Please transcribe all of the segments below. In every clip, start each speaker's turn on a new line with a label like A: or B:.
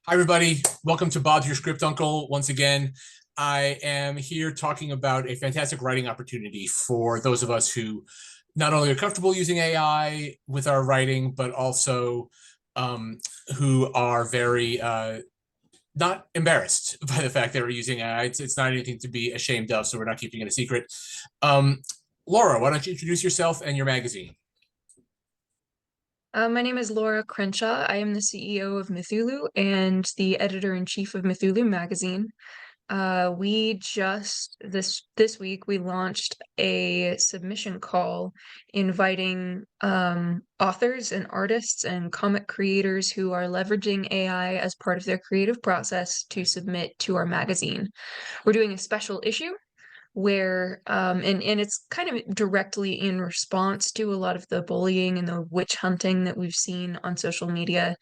A: Hi, everybody. Welcome to Bob's Your Script Uncle. Once again, I am here talking about a fantastic writing opportunity for those of us who not only are comfortable using AI with our writing, but also who are very not embarrassed by the fact that we're using AI. It's not anything to be ashamed of, so we're not keeping it a secret. Laura, why don't you introduce yourself and your magazine?
B: My name is Laura Crenshaw. I am the CEO of Mythulu and the editor-in-chief of Mythulu magazine. We just this week we launched a submission call inviting authors and artists and comic creators who are leveraging AI as part of their creative process to submit to our magazine. We're doing a special issue where and it's kind of directly in response to a lot of the bullying and the witch hunting that we've seen on social media.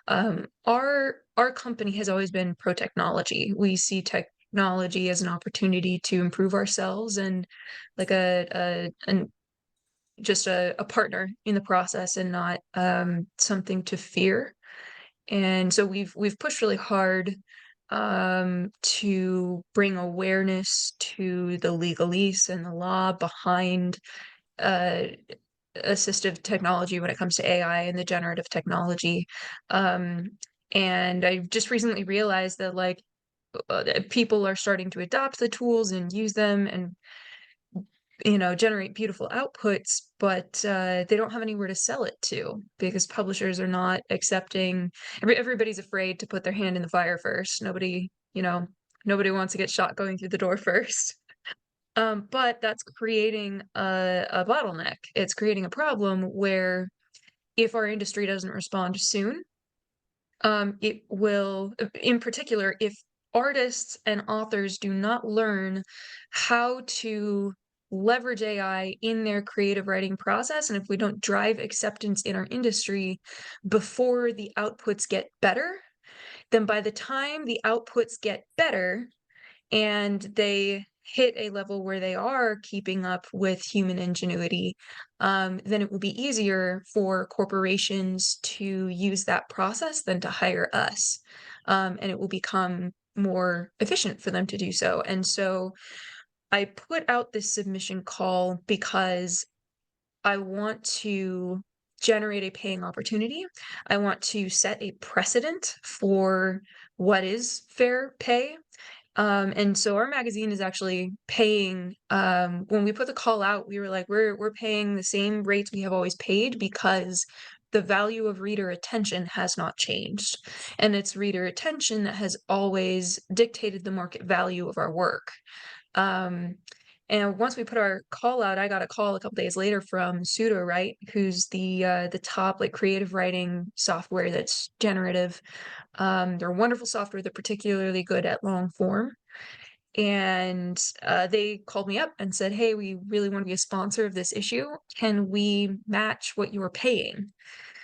B: Our company has always been pro technology. We see technology as an opportunity to improve ourselves and like a partner in the process and not something to fear. And so we've pushed really hard to bring awareness to the legalese and the law behind uh, assistive technology when it comes to AI and the generative technology. Um, and I just recently realized that people are starting to adopt the tools and use them and generate beautiful outputs, but they don't have anywhere to sell it to because publishers are not accepting. Everybody's afraid to put their hand in the fire first. Nobody wants to get shot going through the door first. But that's creating a bottleneck. It's creating a problem where if our industry doesn't respond soon, it will, in particular, if artists and authors do not learn how to leverage AI in their creative writing process, and if we don't drive acceptance in our industry before the outputs get better, then by the time the outputs get better and they hit a level where they are keeping up with human ingenuity, then it will be easier for corporations to use that process than to hire us. And it will become more efficient for them to do so. And so I put out this submission call because I want to generate a paying opportunity. I want to set a precedent for what is fair pay. And so our magazine is actually paying, when we put the call out, we were like, we're paying the same rates we have always paid because the value of reader attention has not changed. And it's reader attention that has always dictated the market value of our work. Um, and once we put our call out, I got a call a couple days later from Pseudo, who's the top like creative writing software that's generative. They're wonderful software. They're particularly good at long form. And they called me up and said, "Hey, we really want to be a sponsor of this issue. Can we match what you're paying?"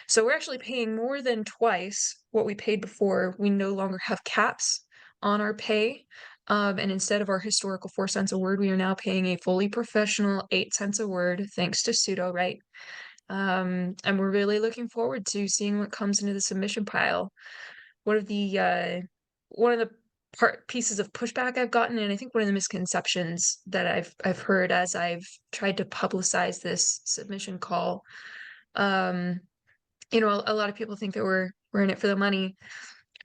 B: So we're actually paying more than twice what we paid before. We no longer have caps on our pay. And instead of our historical 4 cents a word, we are now paying a fully professional 8 cents a word, thanks to Pseudo, right? And we're really looking forward to seeing what comes into the submission pile. One of the pieces of pushback I've gotten, and I think one of the misconceptions that I've heard as I've tried to publicize this submission call, um, a lot of people think that we're in it for the money,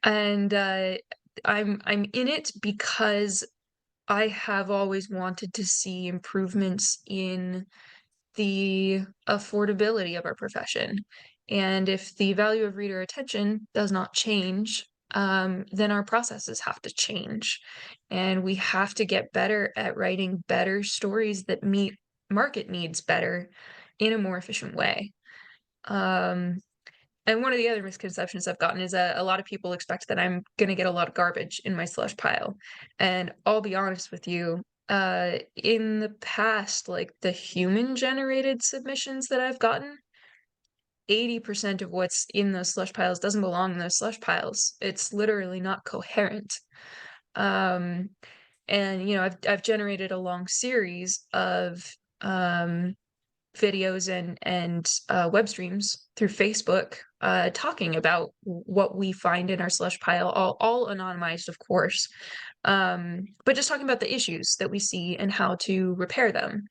B: and I'm in it because I have always wanted to see improvements in the affordability of our profession. And if the value of reader attention does not change, then our processes have to change. And we have to get better at writing better stories that meet market needs better in a more efficient way. Um, and one of the other misconceptions I've gotten is that a lot of people expect that I'm gonna get a lot of garbage in my slush pile. And I'll be honest with you, in the past, like the human generated submissions that I've gotten, 80% of what's in those slush piles doesn't belong in those slush piles. It's literally not coherent. Um, and I've generated a long series of videos and web streams through Facebook, talking about what we find in our slush pile, all anonymized, of course, but just talking about the issues that we see and how to repair them.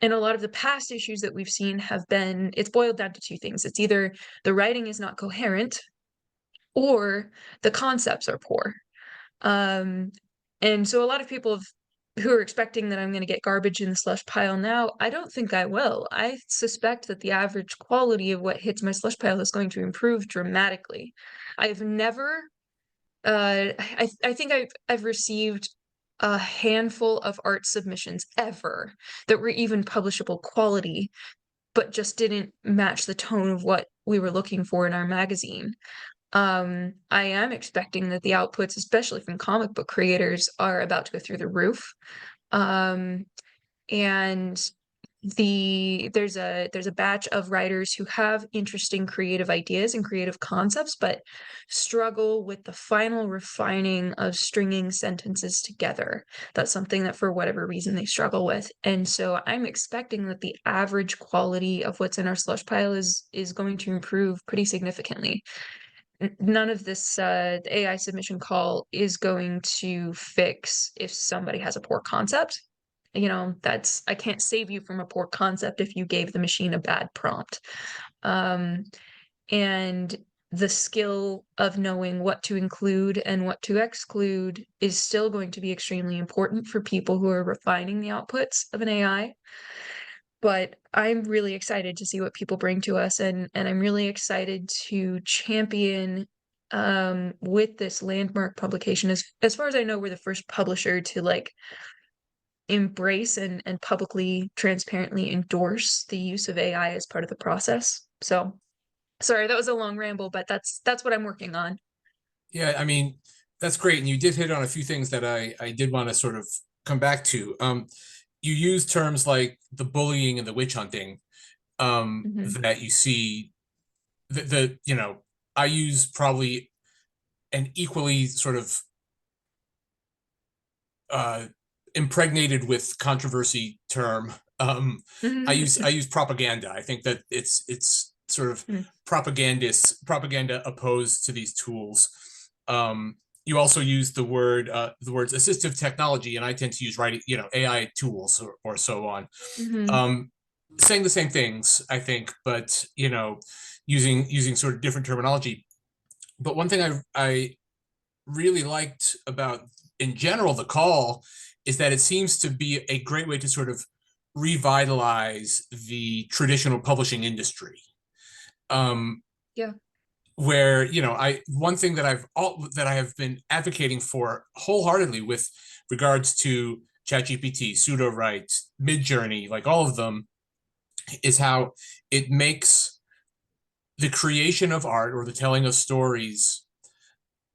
B: And a lot of the past issues that we've seen have been, it's boiled down to two things. It's either the writing is not coherent or the concepts are poor. Um, and so a lot of people who are expecting that I'm going to get garbage in the slush pile now, I don't think I will. I suspect that the average quality of what hits my slush pile is going to improve dramatically. I've never, I think I've received a handful of art submissions ever that were even publishable quality, but just didn't match the tone of what we were looking for in our magazine. I am expecting that the outputs, especially from comic book creators, are about to go through the roof. Um, and there's a batch of writers who have interesting creative ideas and creative concepts, but struggle with the final refining of stringing sentences together. That's something that for whatever reason they struggle with. And so I'm expecting that the average quality of what's in our slush pile is going to improve pretty significantly. None of this AI submission call is going to fix if somebody has a poor concept. That's, I can't save you from a poor concept if you gave the machine a bad prompt. Um, and the skill of knowing what to include and what to exclude is still going to be extremely important for people who are refining the outputs of an AI. But I'm really excited to see what people bring to us, and I'm really excited to champion with this landmark publication. As far as I know, we're the first publisher to like embrace and publicly transparently endorse the use of AI as part of the process. So sorry, that was a long ramble, but that's what I'm working on.
A: Yeah, I mean, that's great. And you did hit on a few things that I did want to sort of come back to. You use terms like the bullying and the witch hunting
B: Hmm.
A: that you see. I use probably an equally sort of uh, impregnated with controversy term. I use propaganda. I think that it's sort of propaganda opposed to these tools. You also use the words assistive technology, and I tend to use writing, AI tools or so on.
B: Hmm.
A: Um, Saying the same things, I think, but using sort of different terminology. But one thing I really liked about, in general, the call is that it seems to be a great way to sort of revitalize the traditional publishing industry. Um,
B: Yeah.
A: where I one thing that I have been advocating for wholeheartedly with regards to ChatGPT, pseudo write, Midjourney, like all of them, is how it makes the creation of art or the telling of stories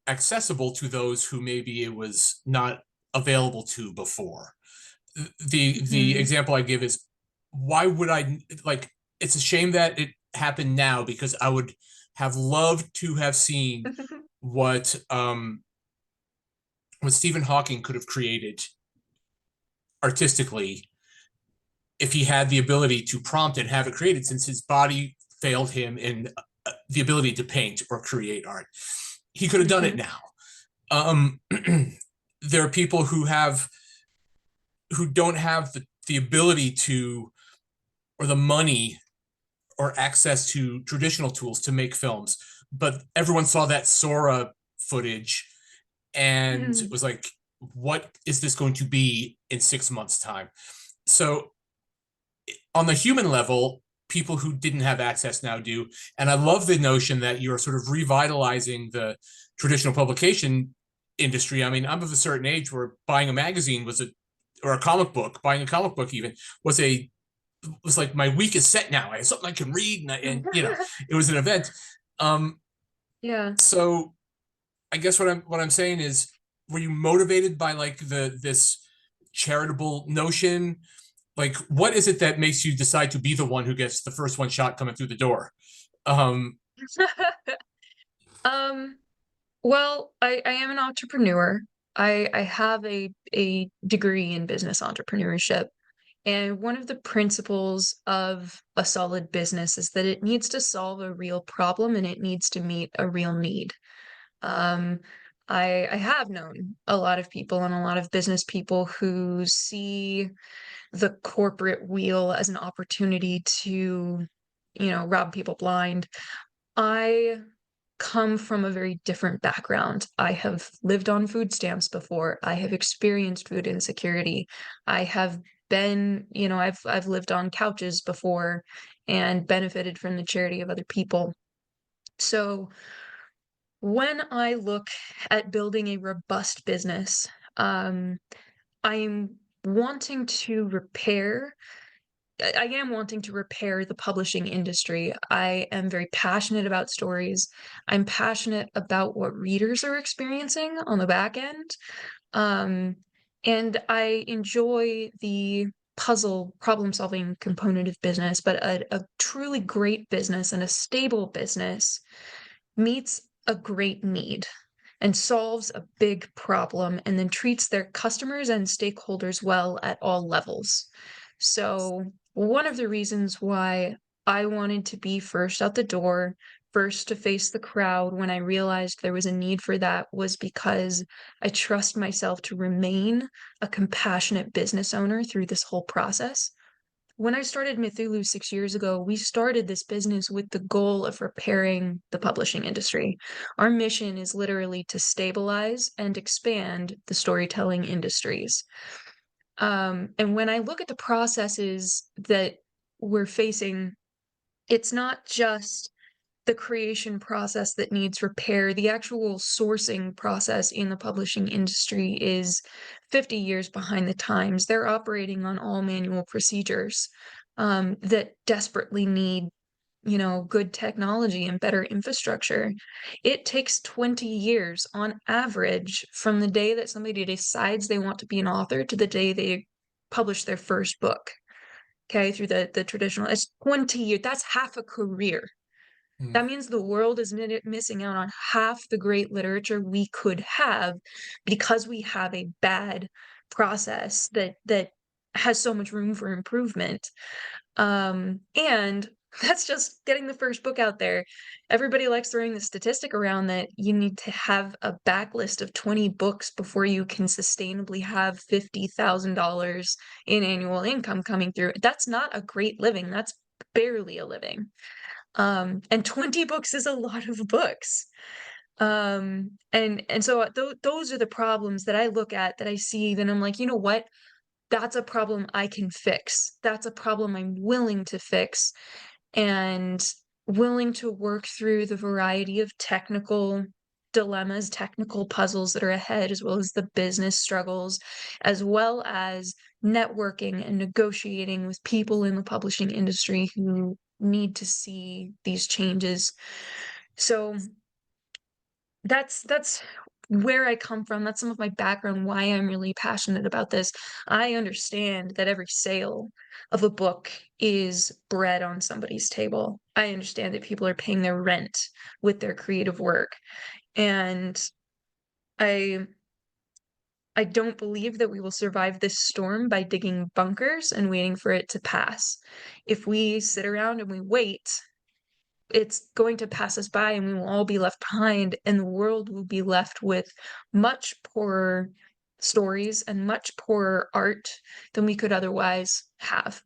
A: accessible to those who maybe it was not available to before. The
B: Hmm.
A: example I give is, why would I like, it's a shame that it happened now, because I would have loved to have seen what what Stephen Hawking could have created artistically if he had the ability to prompt and have it created, since his body failed him in the ability to paint or create art. He could have done it
B: Hmm.
A: now. Um, there are people who don't have the ability to, or the money or access to traditional tools to make films, but everyone saw that Sora footage and
B: Hmm.
A: was like, what is this going to be in 6 months time? So on the human level, people who didn't have access now do. And I love the notion that you're sort of revitalizing the traditional publication industry. I mean, I'm of a certain age where buying a magazine was or a comic book, buying a comic book even was like my week is set now. I have something I can read, and it was an event. Um,
B: Yeah.
A: so I guess what I'm saying is, were you motivated by like this charitable notion? Like, what is it that makes you decide to be the one who gets the first one shot coming through the door? Um,
B: Um, well, I am an entrepreneur. I have a degree in business entrepreneurship. And one of the principles of a solid business is that it needs to solve a real problem and it needs to meet a real need. Um, I have known a lot of people and a lot of business people who see the corporate wheel as an opportunity to, rob people blind. I come from a very different background. I have lived on food stamps before. I have experienced food insecurity. I have I've lived on couches before and benefited from the charity of other people. So when I look at building a robust business, I'm wanting to repair I am wanting to repair the publishing industry. I am very passionate about stories. I'm passionate about what readers are experiencing on the back end. Um, and I enjoy the puzzle problem solving component of business, but a truly great business and a stable business meets a great need and solves a big problem and then treats their customers and stakeholders well at all levels. So, one of the reasons why I wanted to be first out the door, first to face the crowd when I realized there was a need for that was because I trust myself to remain a compassionate business owner through this whole process. When I started Mythulu 6 years ago, we started this business with the goal of repairing the publishing industry. Our mission is literally to stabilize and expand the storytelling industries. And when I look at the processes that we're facing, it's not just the creation process that needs repair. The actual sourcing process in the publishing industry is 50 years behind the times. They're operating on all manual procedures that desperately need, good technology and better infrastructure. It takes 20 years on average from the day that somebody decides they want to be an author to the day they publish their first book. Okay, through the traditional, it's 20 years. That's half a career.
A: Mm.
B: That means the world is missing out on half the great literature we could have because we have a bad process that has so much room for improvement. And that's just getting the first book out there. Everybody likes throwing the statistic around that you need to have a backlist of 20 books before you can sustainably have $50,000 in annual income coming through. That's not a great living. That's barely a living. And 20 books is a lot of books. And so those are the problems that I look at, that I see, then I'm like, you know what? That's a problem I can fix. That's a problem I'm willing to fix and willing to work through the variety of technical dilemmas, technical puzzles that are ahead, as well as the business struggles, as well as networking and negotiating with people in the publishing industry who need to see these changes. So that's where I come from. That's some of my background, why I'm really passionate about this. I understand that every sale of a book is bread on somebody's table. I understand that people are paying their rent with their creative work. And I I don't believe that we will survive this storm by digging bunkers and waiting for it to pass. If we sit around and we wait, it's going to pass us by and we will all be left behind, and the world will be left with much poorer stories and much poorer art than we could otherwise have.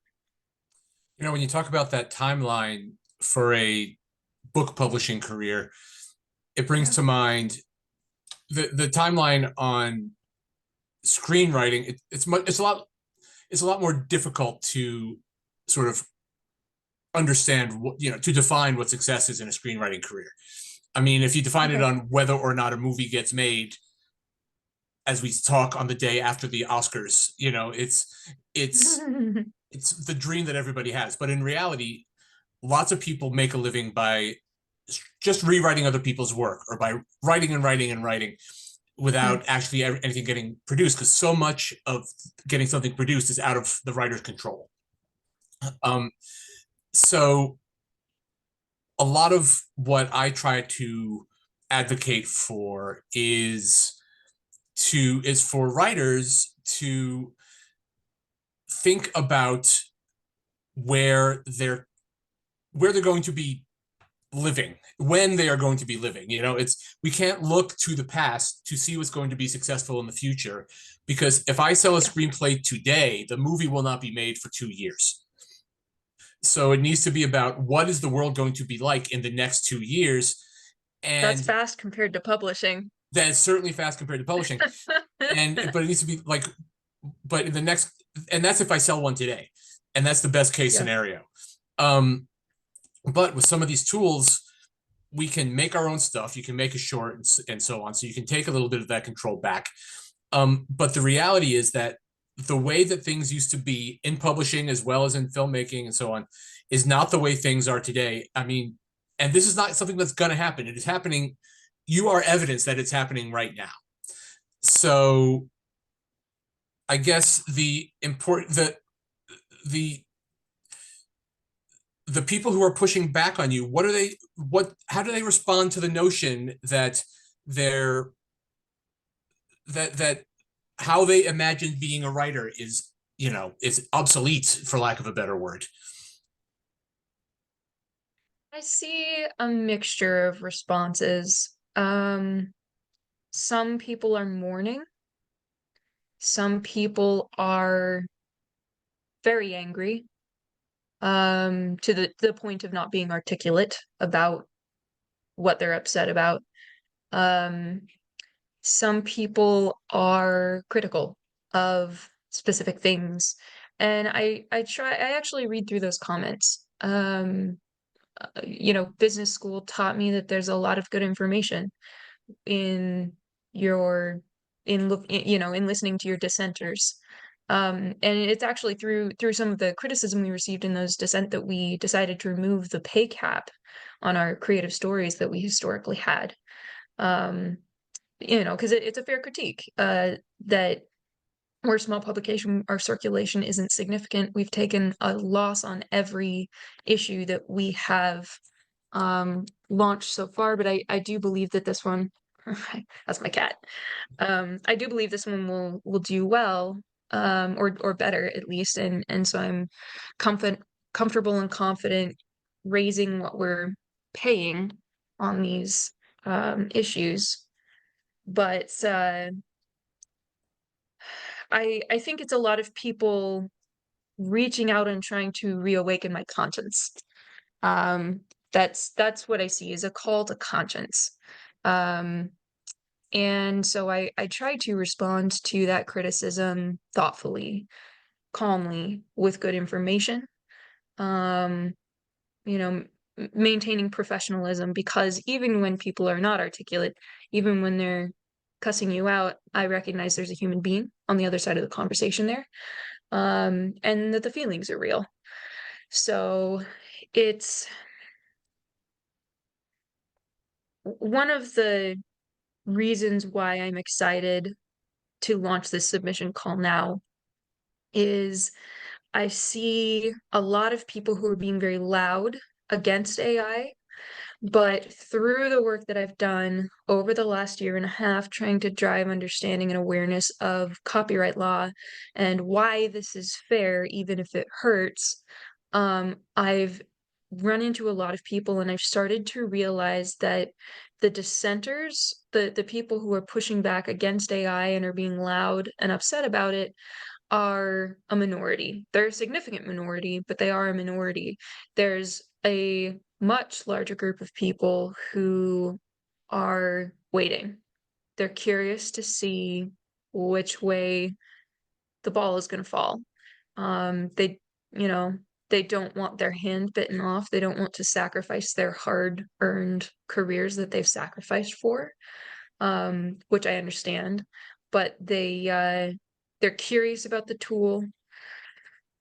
A: When you talk about that timeline for a book publishing career, it brings
B: Yeah.
A: to mind the timeline on screenwriting. It's a lot more difficult to sort of understand what, to define what success is in a screenwriting career. I mean, if you define it
B: Okay.
A: on whether or not a movie gets made, as we talk on the day after the Oscars, it's it's the dream that everybody has. But in reality, lots of people make a living by just rewriting other people's work, or by writing and writing and writing
B: Mm,
A: without actually anything getting produced, because so much of getting something produced is out of the writer's control. Um, so a lot of what I try to advocate for is for writers to think about where they're where they're going to be living, when they are going to be living. It's we can't look to the past to see what's going to be successful in the future, because if I sell a
B: Yeah,
A: screenplay today, the movie will not be made for 2 years. So it needs to be about what is the world going to be like in the next 2 years,
B: that's
A: and
B: fast compared to publishing.
A: that is certainly fast compared to publishing. And but it needs to be like, but in the next, and that's if I sell one today, and that's the best case
B: Yeah,
A: scenario. Um, but with some of these tools, we can make our own stuff. You can make a short and so on. So you can take a little bit of that control back. But the reality is that the way that things used to be in publishing as well as in filmmaking and so on is not the way things are today. I mean, and this is not something that's going to happen. It is happening. You are evidence that it's happening right now. So I guess the the people who are pushing back on you, how do they respond to the notion that they're that how they imagine being a writer is obsolete, for lack of a better word?
B: I see a mixture of responses. Some people are mourning. Some people are very angry, to the point of not being articulate about what they're upset about. Um, some people are critical of specific things. And I actually read through those comments. Business school taught me that there's a lot of good information in your in listening to your dissenters. And it's actually through some of the criticism we received in those dissent that we decided to remove the pay cap on our creative stories that we historically had. Um, because it's a fair critique, that we're a small publication, our circulation isn't significant. We've taken a loss on every issue that we have launched so far, but I do believe that this one, that's my cat. I do believe this one will do well, or better at least, and so I'm confident, comfortable and confident raising what we're paying on these issues. But I think it's a lot of people reaching out and trying to reawaken my conscience. Um, that's what I see as a call to conscience. Um, and so I try to respond to that criticism thoughtfully, calmly, with good information. Um, you know, maintaining professionalism, because even when people are not articulate, even when they're cussing you out, I recognize there's a human being on the other side of the conversation there, and that the feelings are real. So it's one of the reasons why I'm excited to launch this submission call now is I see a lot of people who are being very loud against AI. But through the work that I've done over the last year and a half, trying to drive understanding and awareness of copyright law and why this is fair, even if it hurts, I've run into a lot of people, and I've started to realize that the dissenters, the people who are pushing back against AI and are being loud and upset about it, are a minority. They're a significant minority, but they are a minority. There's a much larger group of people who are waiting. They're curious to see which way the ball is going to fall. They, you know, they don't want their hand bitten off. They don't want to sacrifice their hard-earned careers that they've sacrificed for, which I understand. But they're curious about the tool,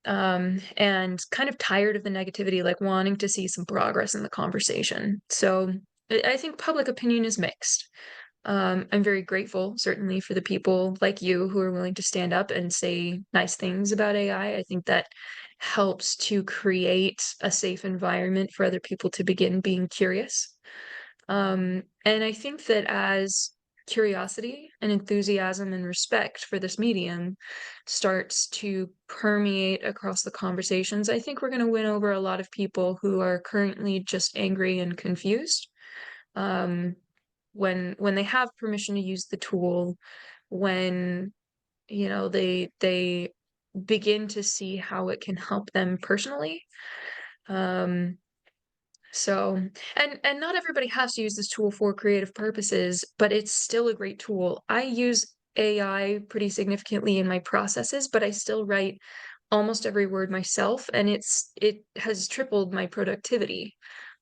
B: and kind of tired of the negativity, like wanting to see some progress in the conversation. So I think public opinion is mixed. I'm very grateful, certainly, for the people like you who are willing to stand up and say nice things about AI. I think that helps to create a safe environment for other people to begin being curious. And I think that as curiosity and enthusiasm and respect for this medium starts to permeate across the conversations, I think we're going to win over a lot of people who are currently just angry and confused. Um, when they have permission to use the tool, when they begin to see how it can help them personally. Um, so, and not everybody has to use this tool for creative purposes, but it's still a great tool. I use AI pretty significantly in my processes, but I still write almost every word myself, and it has tripled my productivity.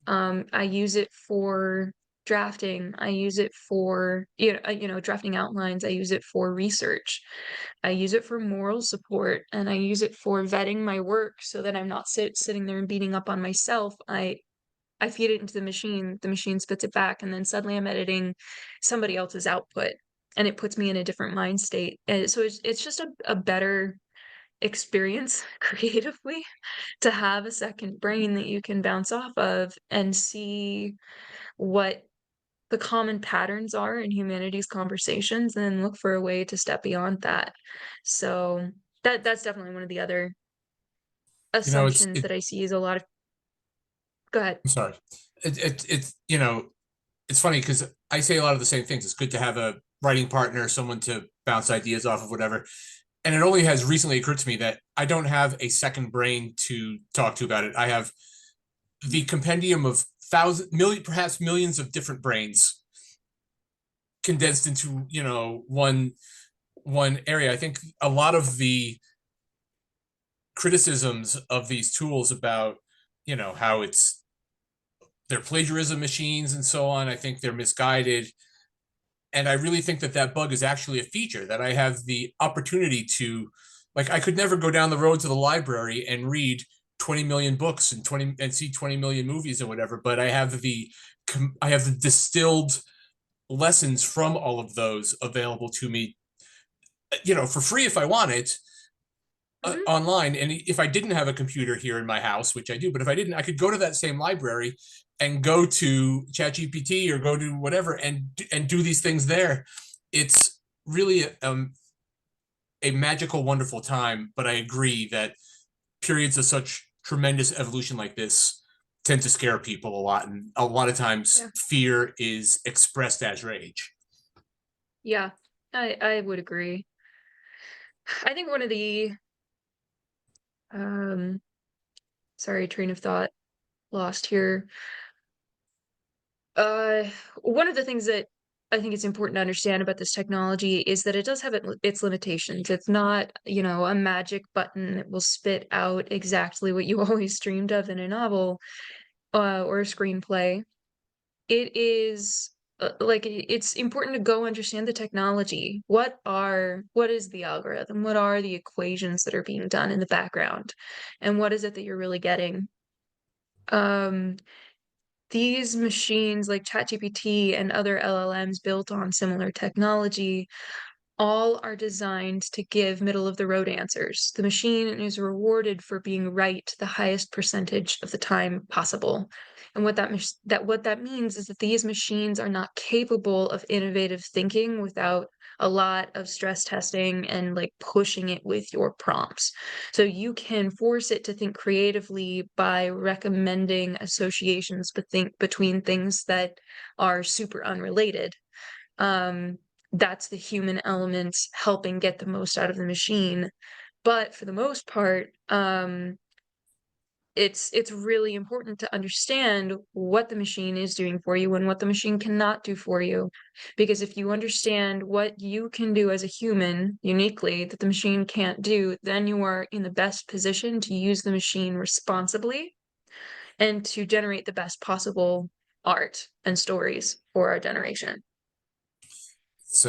B: I use it for drafting. I use it for drafting outlines. I use it for research. I use it for moral support, and I use it for vetting my work so that I'm not sitting there and beating up on myself. I feed it into the machine spits it back, and then suddenly I'm editing somebody else's output, and it puts me in a different mind state. And so it's just a better experience creatively to have a second brain that you can bounce off of and see what the common patterns are in humanity's conversations and look for a way to step beyond that. So that's definitely one of the other
A: You know,
B: assumptions that I see is a lot of. Go ahead.
A: I'm sorry. It's it's funny because I say a lot of the same things. It's good to have a writing partner, someone to bounce ideas off of, whatever. And it only has recently occurred to me that I don't have a second brain to talk to about it. I have the compendium of thousands, million, perhaps millions of different brains condensed into, one area. I think a lot of the criticisms of these tools about, how they're plagiarism machines and so on, I think they're misguided. And I really think that that bug is actually a feature that I have the opportunity to, like, I could never go down the road to the library and read 20 million books and see 20 million movies or whatever, but I have the distilled lessons from all of those available to me, for free if I want it,
B: Mhm.
A: online. And if I didn't have a computer here in my house, which I do, but if I didn't, I could go to that same library and go to ChatGPT or go to whatever and do these things there. It's really a magical, wonderful time. But I agree that periods of such tremendous evolution like this tend to scare people a lot, and a lot of times
B: Yeah.
A: fear is expressed as rage.
B: Yeah. I would agree. I think one of the um sorry, train of thought lost here. Uh, one of the things that I think it's important to understand about this technology is that it does have its limitations. It's not, a magic button that will spit out exactly what you always dreamed of in a novel, or a screenplay. It is it's important to go understand the technology. What is the algorithm? What are the equations that are being done in the background? And what is it that you're really getting? Um, these machines like ChatGPT and other LLMs built on similar technology all are designed to give middle of the road answers. The machine is rewarded for being right the highest percentage of the time possible. And what that means is that these machines are not capable of innovative thinking without a lot of stress testing and like pushing it with your prompts. So you can force it to think creatively by recommending associations between things that are super unrelated. um, that's the human element helping get the most out of the machine. But for the most part, it's really important to understand what the machine is doing for you and what the machine cannot do for you. Because if you understand what you can do as a human uniquely that the machine can't do, then you are in the best position to use the machine responsibly and to generate the best possible art and stories for our generation.
A: It's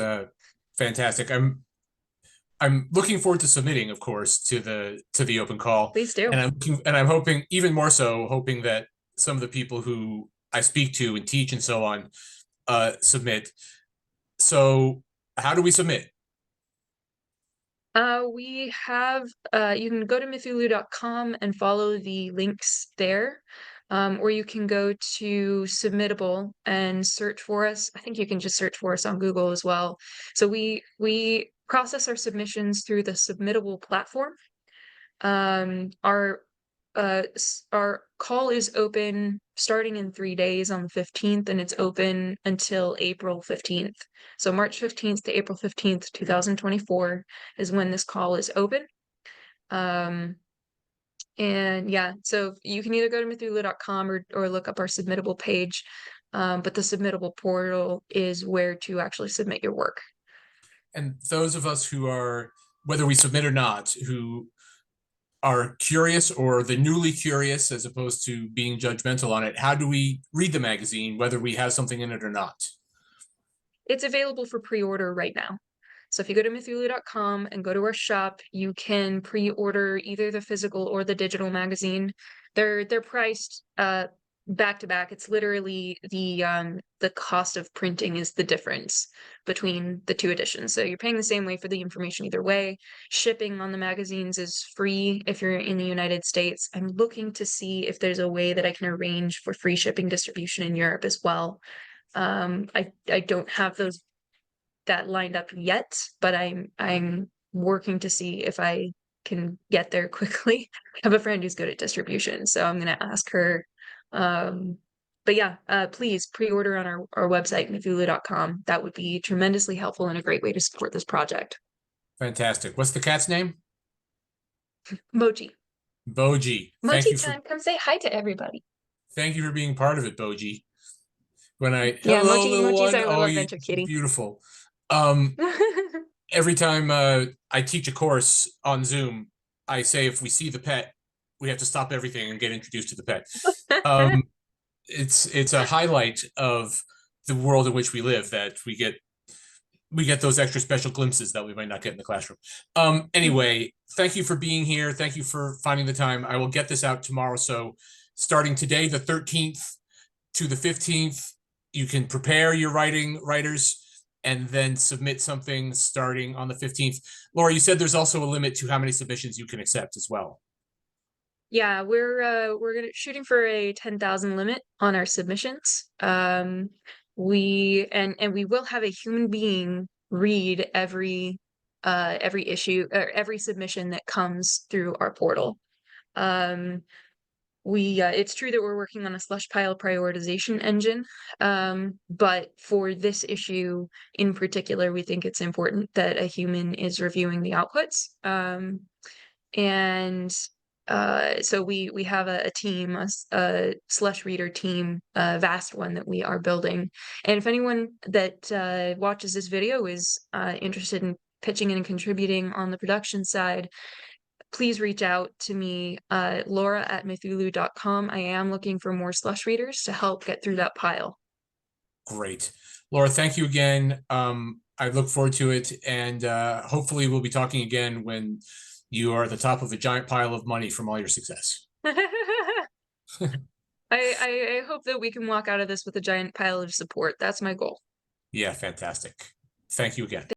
A: fantastic. I'm looking forward to submitting, of course, to the open call,
B: Please do.
A: and I'm hoping, even more so, hoping that some of the people who I speak to and teach and so on submit. So, how do we submit?
B: We have, you can go to mythulu.com and follow the links there. or you can go to Submittable and search for us. I think you can just search for us on Google as well. So we process our submissions through the Submittable platform. Our call is open starting in 3 days on the 15th, and it's open until April 15th. So March 15th to April 15th, 2024 is when this call is open. And yeah, so you can either go to mythulu.com or look up our submittable page. But the submittable portal is where to actually submit your work.
A: And those of us who are, whether we submit or not, who are curious or the newly curious as opposed to being judgmental on it, how do we read the magazine, whether we have something in it or not?
B: It's available for pre-order right now. So if you go to mythulu.com and go to our shop, you can pre-order either the physical or the digital magazine. They're priced back to back. It's literally the cost of printing is the difference between the two editions. So you're paying the same way for the information either way. Shipping on the magazines is free if you're in the United States. I'm looking to see if there's a way that I can arrange for free shipping distribution in Europe as well. I don't have that lined up yet, but I'm working to see if I can get there quickly. I have a friend who's good at distribution, so I'm gonna ask her. But yeah, please pre-order on our website, mythulu.com. That would be tremendously helpful and a great way to support this project.
A: Fantastic. What's the cat's name?
B: Moji.
A: Boji.
B: Moji-chan, come say hi to everybody.
A: Thank you for being part of it, Boji.
B: Yeah,
A: Hello, little
B: Moji's
A: one.
B: our
A: Oh,
B: little
A: you
B: adventure kitty.
A: beautiful. Every time I teach a course on Zoom, I say if we see the pet, we have to stop everything and get introduced to the pet. It's a highlight of the world in which we live that we get those extra special glimpses that we might not get in the classroom. Anyway, thank you for being here. Thank you for finding the time. I will get this out tomorrow. So starting today, the 13th to the 15th, you can prepare your writers and then submit something starting on the 15th. Laura, you said there's also a limit to how many submissions you can accept as well.
B: Yeah, we're shooting for a 10,000 limit on our submissions. We will have a human being read every issue or every submission that comes through our portal. It's true that we're working on a slush pile prioritization engine, but for this issue in particular, we think it's important that a human is reviewing the outputs. So we have a team, a slush reader team, a vast one that we are building. And if anyone that watches this video is interested in pitching in and contributing on the production side, please reach out to me, Laura@mythulu.com. I am looking for more slush readers to help get through that pile.
A: Great. Laura, thank you again. I look forward to it. And hopefully we'll be talking again when you are at the top of a giant pile of money from all your success.
B: I hope that we can walk out of this with a giant pile of support. That's my goal.
A: Yeah, fantastic. Thank you again.